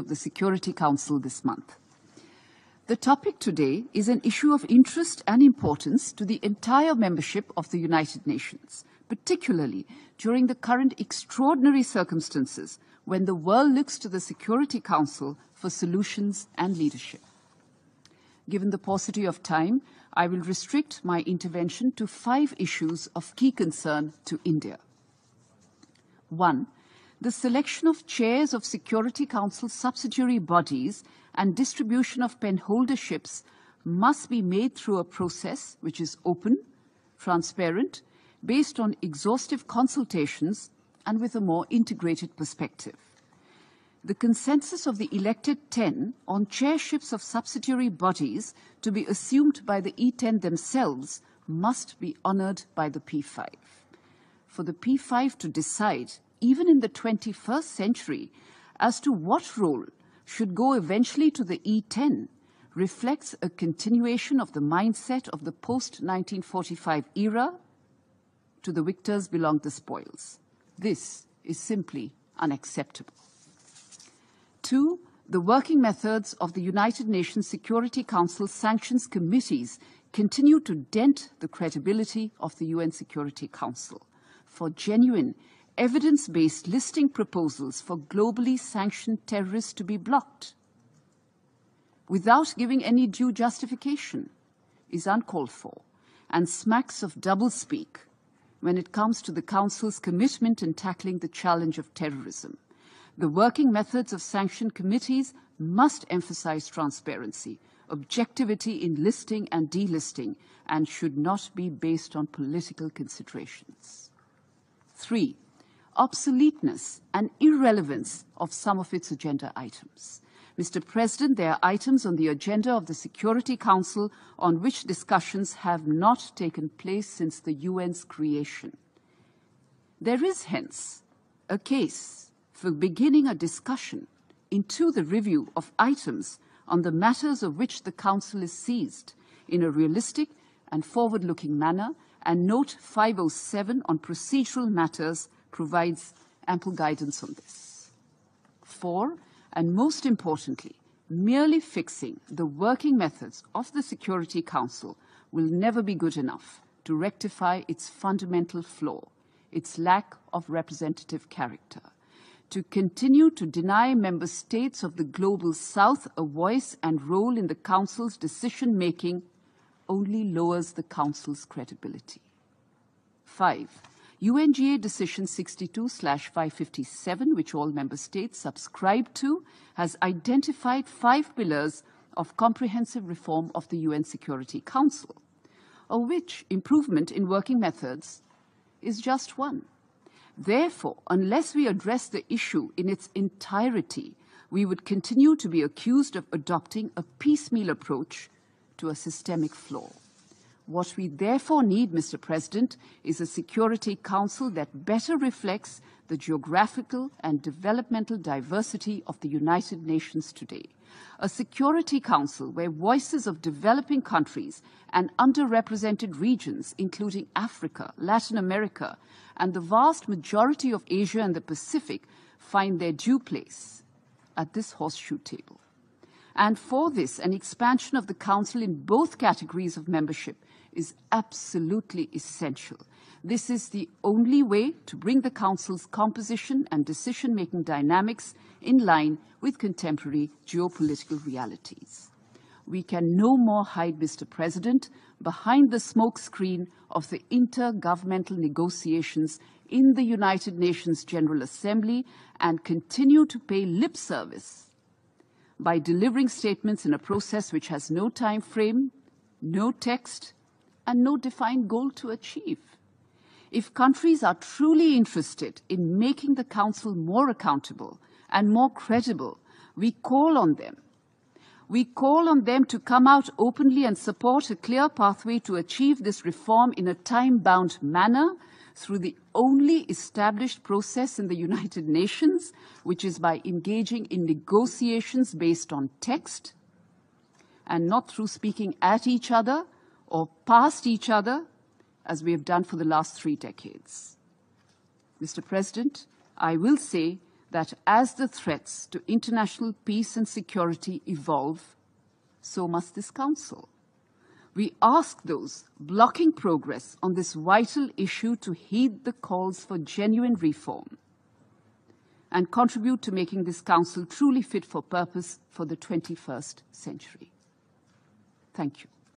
of the Security Council this month. The topic today is an issue of interest and importance to the entire membership of the United Nations, particularly during the current extraordinary circumstances when the world looks to the Security Council for solutions and leadership. Given the paucity of time, I will restrict my intervention to 5 issues of key concern to India. 1. The selection of chairs of Security Council subsidiary bodies and distribution of penholderships must be made through a process which is open, transparent, based on exhaustive consultations and with a more integrated perspective. The consensus of the elected 10 on chairships of subsidiary bodies to be assumed by the E10 themselves must be honoured by the P5. For the P5 to decide, even in the 21st century, as to what role should go eventually to the E10 reflects a continuation of the mindset of the post-1945 era. To the victors belong the spoils. This is simply unacceptable. 2. The working methods of the United Nations Security Council sanctions committees continue to dent the credibility of the UN Security Council. For genuine, evidence-based listing proposals for globally sanctioned terrorists to be blocked without giving any due justification is uncalled for and smacks of doublespeak when it comes to the Council's commitment in tackling the challenge of terrorism. The working methods of sanctioned committees must emphasize transparency, objectivity in listing and delisting, and should not be based on political considerations. 3. Obsoleteness and irrelevance of some of its agenda items. Mr. President, there are items on the agenda of the Security Council on which discussions have not taken place since the UN's creation. There is, hence, a case for beginning a discussion into the review of items on the matters of which the Council is seized in a realistic and forward-looking manner, and Note 507 on procedural matters provides ample guidance on this. 4, and most importantly, merely fixing the working methods of the Security Council will never be good enough to rectify its fundamental flaw, its lack of representative character. To continue to deny member states of the Global South a voice and role in the Council's decision-making only lowers the Council's credibility. 5. UNGA Decision 62/557, which all member states subscribe to, has identified 5 pillars of comprehensive reform of the UN Security Council, of which improvement in working methods is just one. Therefore, unless we address the issue in its entirety, we would continue to be accused of adopting a piecemeal approach to a systemic flaw. What we therefore need, Mr. President, is a Security Council that better reflects the geographical and developmental diversity of the United Nations today. A Security Council where voices of developing countries and underrepresented regions, including Africa, Latin America, and the vast majority of Asia and the Pacific, find their due place at this horseshoe table. And for this, an expansion of the Council in both categories of membership is absolutely essential. This is the only way to bring the Council's composition and decision-making dynamics in line with contemporary geopolitical realities. We can no more hide, Mr. President, behind the smokescreen of the intergovernmental negotiations in the United Nations General Assembly and continue to pay lip service by delivering statements in a process which has no time frame, no text, and no defined goal to achieve. If countries are truly interested in making the Council more accountable and more credible, we call on them. We call on them to come out openly and support a clear pathway to achieve this reform in a time-bound manner through the only established process in the United Nations, which is by engaging in negotiations based on text and not through speaking at each other or past each other, as we have done for the last 3 decades. Mr. President, I will say that as the threats to international peace and security evolve, so must this Council. We ask those blocking progress on this vital issue to heed the calls for genuine reform and contribute to making this Council truly fit for purpose for the 21st century. Thank you.